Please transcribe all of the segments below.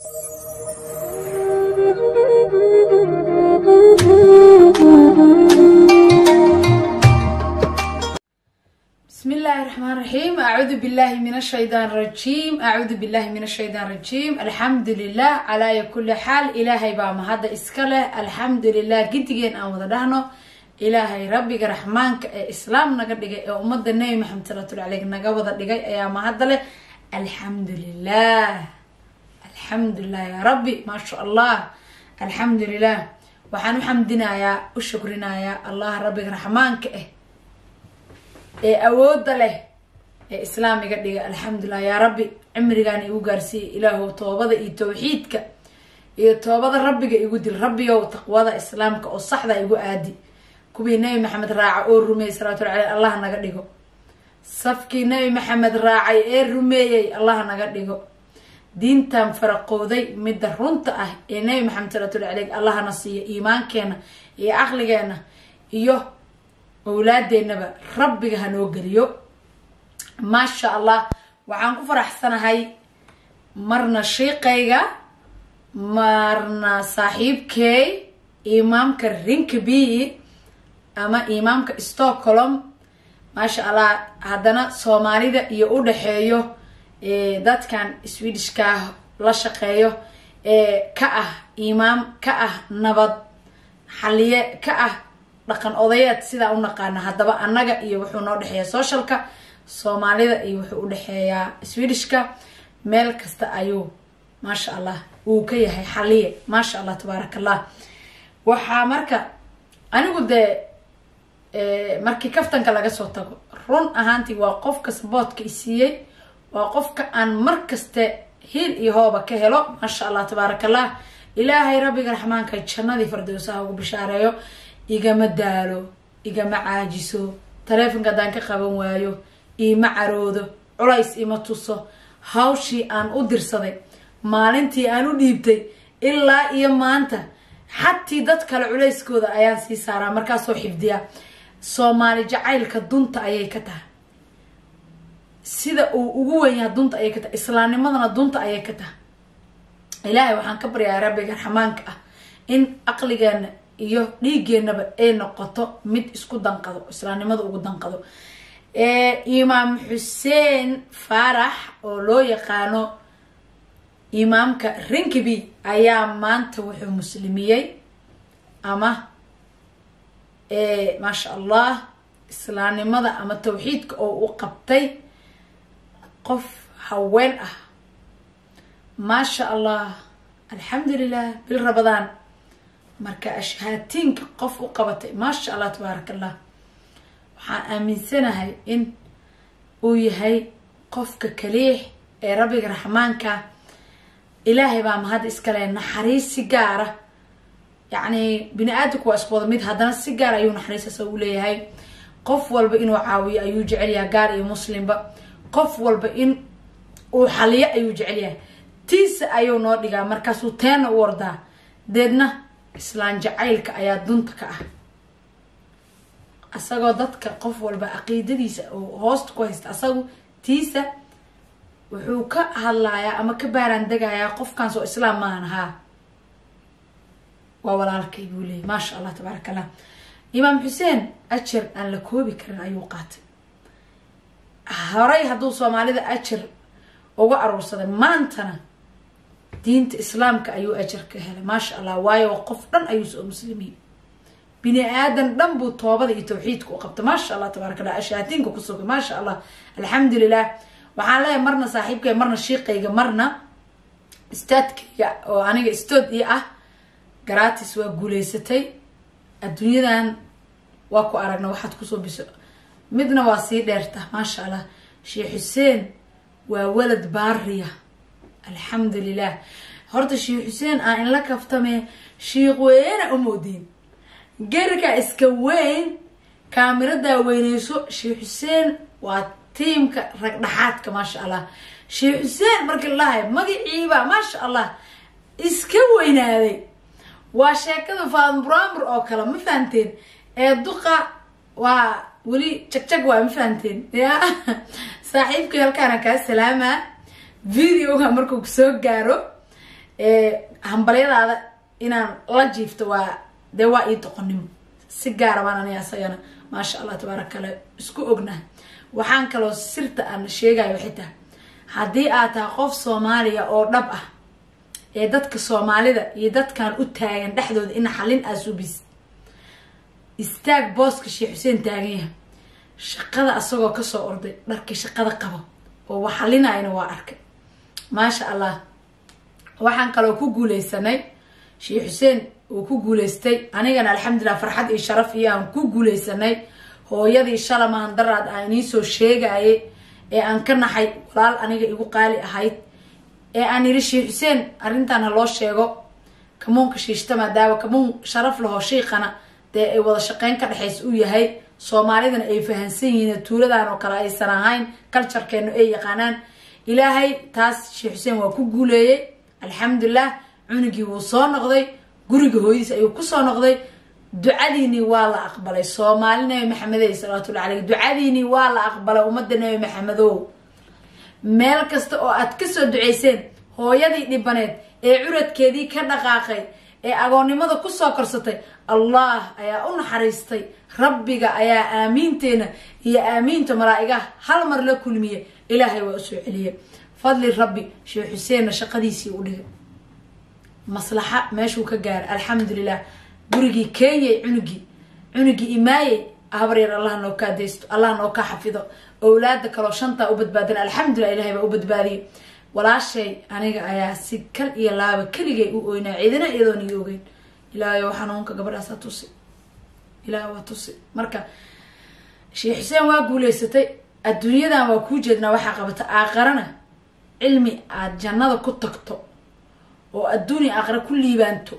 بسم الله الرحمن الرحيم. أعوذ بالله من الشيطان الرجيم. أعوذ بالله من الشيطان الرجيم. الحمد لله على كل حال. إلهي بام هذا إسكاله. الحمد لله جديا أو ضدهنا. إلهي ربك رحمانك إسلام نقدك أمد النبي محمد صلى الله عليه وسلم نجاوب ضدك يا مهدله. الحمد لله. الحمد لله يا ربي ما شاء الله. الحمد لله. وحنو حمدنا يا وشكرنا يا الله ربك رحمانك أود له إسلامي قد الحمد لله يا ربي عمري كان يوجرسي إله توبة توحيدك توبة ربك يقول ربي وتقوى إسلامك والصح ذا يقول عادي كوبي نبي محمد راعي أو الرمي صلاة عليه الله نقديه صفكي نبي محمد راعي الرمي الله نقديه دين تام فرقوا ذي مدرونت نبي محمد صلاة عليه الله نصيه إيمان كنا عقل كنا أولادنا ربي هنوجريو ما شاء الله وعنكو فرح سنة هاي مرنا شيقيغا مرنا صاحب كي إمامك الرنكبي أما إمامك استوكولم ما شاء الله هادنا سومالي دا يقود حيو دات كان سويدش كاه لشقيو كأه إمام كأه نبض حالية كأه dhaqan odayaad sida u naqaan hadaba annaga iyo wuxuu noo dhaxeeyaa socialka Soomaalida iyo wuxuu u dhaxeeyaa Swedishka meel kasta ayuu ma sha Allah uu ka yahay xaliye ma sha Allah tabarakallah waxa marka anigu de markii kaftanka laga soo tago run ahaantii waa qofka saboodka isiiyay waa qofka aan markaste hil iyo hooba ka helo ma sha Allah tabarakallah ilaahay rabbiga raxmaanka jannadii firdawsaha ugu bishaareeyo igama daalo igama caajiso taleefanka daan ka qaban waayo ima caroodo culays ima tuso hawshii aan u dirsaday maalintii aan u dhiibtay ilaa iyo maanta xatii dad kale culayskooda ayaan sii saaraa markaas oo xifdiya Soomaali jacaylka dunta ayay ka tahay sida uu ugu weyn yahay dunta ayay ka tahay islaamnimadana dunta ayay ka tahay ilaahay waxaan ka baryaa rabbiga raxmaanka ah in aqligeena iyo dhiigeenaba ay noqoto mid isku danqado islaamnimada ugu danqado Imam Hussein Farax oo loo yaqaano imaamka Rinkibi ayaa maanta wuxuu muslimiyay ama ma sha Allah islaamnimada ama tawxiidka oo u qabtay qof haween ah ma sha Allah alhamdulillah bil Ramadan marka ashhaatinka qof u qabatay ma sha Allah tabarakallah waxaan aaminsanahay in uu yahay qofka kaliix ee rabbiga raxmaanka ilaahay baa mahad iska leh naxariis gaara yani bini aadamku waa isku wada mid hadana si gaar ayuu naxariis u leeyahay qof walba inuu caawiyo ayuu jecel yahay gaar iyo muslimba qof walba in uu xaliyo ayuu jecel yahay tiisa ayuu noo dhigaa markaas uu teena u wardaa deedna islaan jacaylka ayaa dunta ka ah asagoo dadka qof walba aqeedadiisa oo hoost ku haysta asagu tiisa wuxuu ka hadlayaa ama ka baaran dagayaa qofkan soo islaam ma aha waa walaalkay buu leeyahay ma sha Allah tabarakallah Imam Hussein ajir aan la koobi karin ayuu qaatay horay haduu Soomaalida ajir uga aruursaday maantana diinta islaamka ayuu ajir ka helay ma sha Allah waayo qof dhan ayuu soo muslimiin bini aadan dhan buu toobada iyo tawxiidka u qabtay ma sha Allah tabarakallah ashaatinka ku soo ma sha Allah alhamdulillah waxaan leeyahay marna saaxiibkay marna sheeqayga marna istaadkayga oo aniga istood ii ah gratis waa guuleysatay adduunyadan waa ku aragna waxaad ku soo biso midna waa sii dheerta ma sha Allah Sheikh Hussein waa walad baariya alhamdulillah horta Sheikh Hussein aan la kaftame sheekh weyn umudin garka iska weyn kaamirada weynayso Sheikh Hussein waa tiimka rag dhaxaadka ma sha Allah Sheikh Hussein markii la hay magaciiba ma sha Allah iska weynaaday waa sheekada faan bramber oo kala ma fahanteen ee duqa waa wali jagjag waa ma fahanteen ya saaxiibkay halkaan ka salaama فيديو مركو سو غارو hambalyadaada inaan la jiifto waa dee waa ii doqonnimo si gaara baan aniga asagana maasha allah tabaaraka allah isku ognaha. waxaan kaloo sirta aan sheegayo xitaa haddii aad tahay qof soomaaliya oo dhab ah ee dadka soomaalida iyo dadkan u taagan dhexdooda in xalin aa subis istaag booska Sheekh Xuseen taagan yahay shaqada asagoo kasoo orday dharkii shaqada qabo oo wax xalinayna waa arkay maasha allah. waxaan kaloo ku guuleysanay Sheekh Xuseen uu ku guuleystay anigana alxamdulillah farxad iyo sharaf iyo aan ku guuleysanay hooyadii shalamahan daraad aan inii soo sheegayay ee aan ka naxay walaal aniga igu qaali ahayd ee aan yiri Sheekh Xuseen arrintan loo sheego kamuunka shiishta maadaama kamuun sharaf laho sheekhana dee ay wada shaqeyn ka dhaxays u yahay soomaalidana ay fahansan yihiin tuuladan oo kale aysan ahayn culturekeenu ay yaqaanaan ilaahay taas Sheekh Xuseen waa ku guuleeyay alxamdulillah cunugii wuu soo noqday guriga hooyadiis ayuu ku soo noqday ducadiini waa la aqbalay Soomaali Nabi Maxamed sallallahu alayhi ducadiini waa la aqbalay ummadda Nabi Maxamedow meel kasta oo aad ka soo duceyseen hooyadii dhibaneed ee curadkeedii ka dhaqaaqay ee agoonnimada ku soo korsatay Allah ayaa u naxariistay rabbiga ayaa aamiinteena iyo aamiinta malaa'igaha hal mar la kulmiye ilaahay waa u soo celiyay fadli rabbi Sheekh Xuseen shaqadiisii u dhigay maslaxa meeshuu ka gaaray alxamdulillah gurigii Kenya cunugii imaaye habaryar Allah noo ka deysto Allah noo ka xafido awlaada kale shanta u badbaadin alxamdulillah ilaahay baa u badbaadiyay walaashay aniga ayaa si kal iyo laaba kaligay u ooynaa ciidana iyadoo niyo ogeyn ilaahay waxaan uunka gabadhaas tusi ilaahay waa tusi marka Sheekh Xuseen waa guuleysatay adduunyadan waa ku jeedna waxa qabata aakhirana cilmi aad jannada ku tagto oo adduuni aakhira ku liibaanto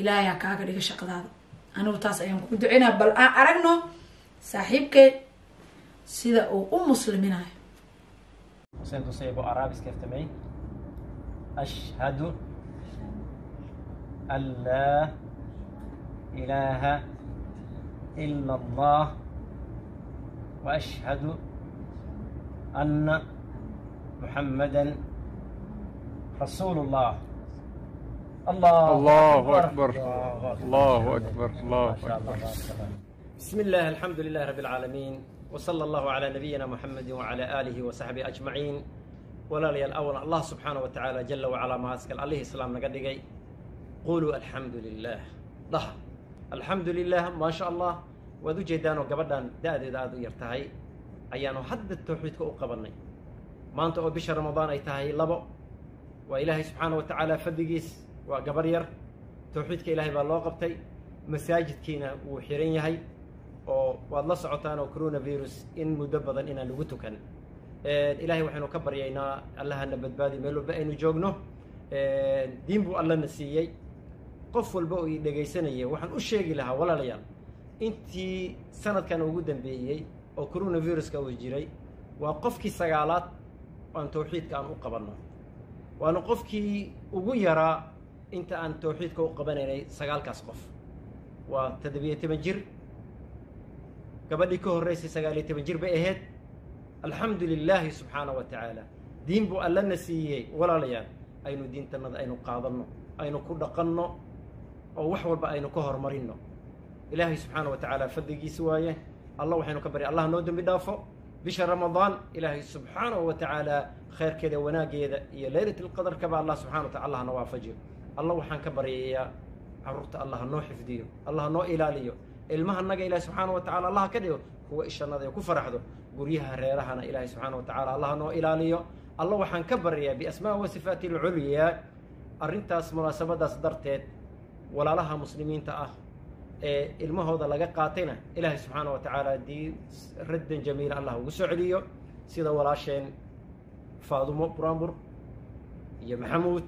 ilaahay kaaga dhiga shaqadaada anigu taas ayaan ku duceynaa bal aan aragno saaxiibkay sida uu musliminayo سنتو سيبو عربي كيف تمي أشهد أن لا إله إلا الله وأشهد أن محمدا رسول الله. الله أكبر الله أكبر الله أكبر. بسم الله الحمد لله رب العالمين وصلى الله على نبينا محمد وعلى آله وصحبه أجمعين. ولا لي الأول الله سبحانه وتعالى جل وعلا ما أسكال عليه السلام نقدقي قولوا الحمد لله ضح الحمد لله ما شاء الله وذو جيدان وقبردان دادو يرتهي أيانو حد التوحيد كو قبرني ما أنت بشهر رمضان أي تهي لبو وإلهي سبحانه وتعالى فدقيس وقبرير توحيد كإلهي بالله قبتي مساجد كينا وحيرين يهي واد la socotaan oo coronavirus in muddo badan inaan lagu tukan ilaahay waxaanu ka baryaynaa allahana badbaadi meel walba aynu joogno diin buu alla na siiyay qof walba oo dhageysanaya waxaan u sheegi lahaa walaalayaal intii sanadkan ugu dambeeyay oo coronavirus-ka uu jiray waa qofkii sagaalaad aan tawxiidka aan u qabanno waana qofkii ugu yaraa inta aan tawxiidka u qabanaynay sagaalkaas qof waa 17 jir gabadhii ka horeysay 19 jir bay ahayd alxamdulilaahi subxaanahu wa tacaala diin buu alla na siiyey walaalayaal aynu diintanada aynu qaadanno aynu ku dhaqanno oo wax walba aynu ka horumarinno ilaahay subxaanahu wa tacaala fadligiisa waaye allah waxaynu ka barya allah noo dembi dhaafo bisha ramadaan ilaahay subxaanahu wa tacaala khayrkeeda wanaageeda iyo laylatlqadarkaba allah subxaanahu wa tacaala allah na waafajiyo allah waxaan ka baryayaa carruurta allah noo xifdiyo allah noo ilaaliyo ilmaha naga ilaahay subxaanahu wa tacaala allah ka dhigo kuwa ishannada ku faraxdo guryaha reerahana ilaahay subxaanahu wa tacaala allah noo ilaaliyo allah waxaan ka baryayaa biasmaa wa sifaati alculyaa arrintaas munaasabadaas darteed walaalaha muslimiinta ah ee ilmahooda laga qaatayna ilaahay subxaanahu wa tacaala dii raddan jamiila allah ugu soo celiyo sida walaasheen faadumo buraanbur iyo maxamuud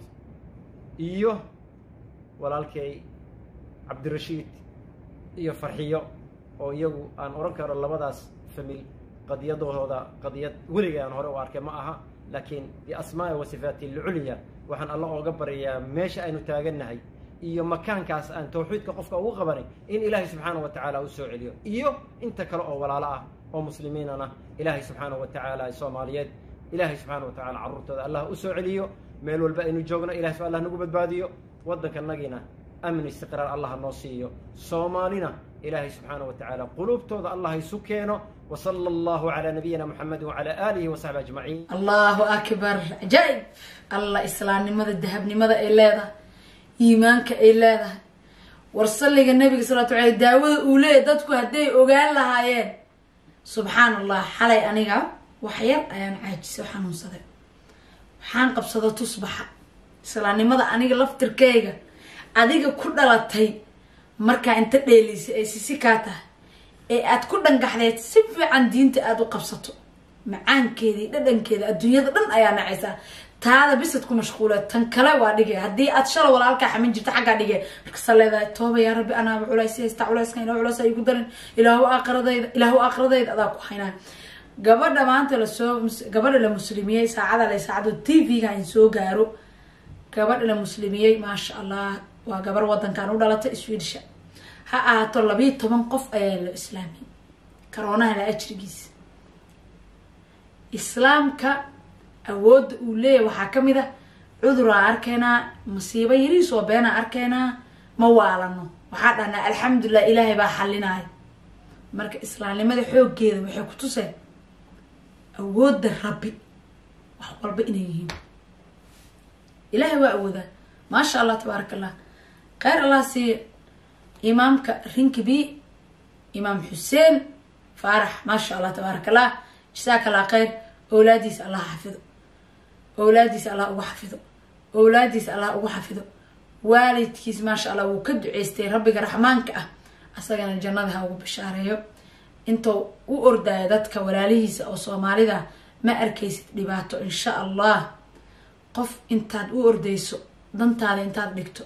iyo walaalkay cabdirashiid iyo farxiyo oo iyagu aan oran karo labadaas famil qadiyadooda qadiyad weliga aan hore u arkay ma aha laakiin biasmaa wa sifaati alculya waxaan allah ooga baryayaa meesha aynu taagannahay iyo makaankaas aan tawxiidka qofka ugu qabanay in ilaahay subxaanahu wa tacaala u soo celiyo iyo inta kale oo walaalo ah oo muslimiinana ilaahay subxaanahu wa tacaala soomaaliyeed ilaahay subxaanahu wa tacaala carruurtooda allah u soo celiyo meel walba aynu joogno ilahay subxana allah nagu badbaadiyo waddankanagina amn istiqraar allah noo siiyo soomaalina ilaahay subxaana wa tacaala quluubtooda allah isu keeno وصلى الله على نبينا محمد وعلى آله وصحبه أجمعين. الله أكبر عجائب الله إسلام لماذا الذهب لماذا إلاذا إيمانك إلاذا ورسل لك النبي صلى الله عليه وسلم داود أولي دادكو هدي وقال لها يين سبحان الله حالي أنيقا وحير أيان عاجز سبحان صدق وحان قبصة تصبح إسلام لماذا أنيقا لفتر كيغا أديقا كل لطي مركا انت ليلي سيسيكاته ee aad ku dhangaxdeed si fiican diinta aad u qabsato macaankeedii dhadhankeeda adduunyada dhan ayaa nacaysa taada bisad ku mashquulay tan kale waa dhigay hadii aad shalay walaalka xamin jirto xagga dhigay marka saleeday tooba yaa rabbi ana culays haysta culayska inoo culays ay ku darin ilaahu aqradayda adaa ku haynaa gabadha maanta la soo gabadha la muslimiyay saacada la saacado TV-ga in soo gaaro gabadha la muslimiyay ma sha Allah waa gabar wadankan u dhalatay Swedish ha ahaato 12 qof ayaa la islaamay corona la ajrigiis islaamka awood uu leeyahay waxa kamid ah cudur arkayna musiibo yariis oo beena arkayna ma waalano waxa dhana alxamdulillah ilaahay baa xalinay marka islaamnimada xoogeeda waxay ku tusay awoodda rabbi wax walba inay yihiin ilaahay waa awooda ma sha Allah tabarakallah khayr Allah si إمامك رنكبي إمام حسين فرح ما شاء الله تبارك الله جزاك الله خير أولادي الله حفظه أولادي الله وحفظه أولادي الله وحفظه والدك ما شاء الله وكد عيستي ربك رحمانك أصلا الجنة ها وبشاريه انتو وأردادتك ولا ليس أو صومالي ذا ما أركيس لباتو إن شاء الله قف انتاد وأرديسو دنتاد انتاد بكتو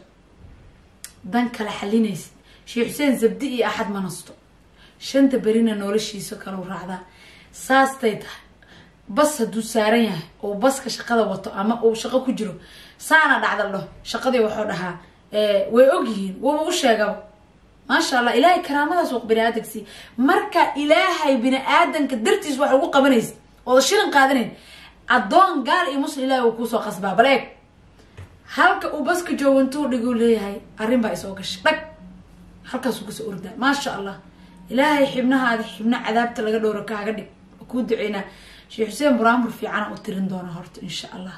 دنك لحلينيس شيخ حسين زبدي أحد ما نصته شنت برينا نورشي سكروا رعدا ساستيت بس هدو سارية أو بس كشقة وطو أما أو شقة كجرو سانا دعد الله شقة وحورها ويوجين ووش يا ما شاء الله إلهي كرامة سوق بني آدم سي مركا إلهي بني آدم كدرتيس وحقوق بنيس والله شيلن قادرين الضوان قال يمص إلهي وكوسو قصبا بلاك halka uu baska jooganto dhigu leeyahay arin baa isoo gashay dhag halkaas uu kasoo ordaa ma sha Allah ilaahay xibnahaada xibna cadaabta laga dhooro kaaga dhig ku duceena Sheikh Hussein Buraamur fiican oo tirin doona horta insha Allah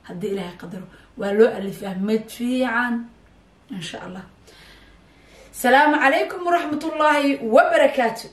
hadii ilaahay qadaro waa loo alifaa mid fiican insha Allah salaamu alaykum wa rahmatullahi wa barakatuh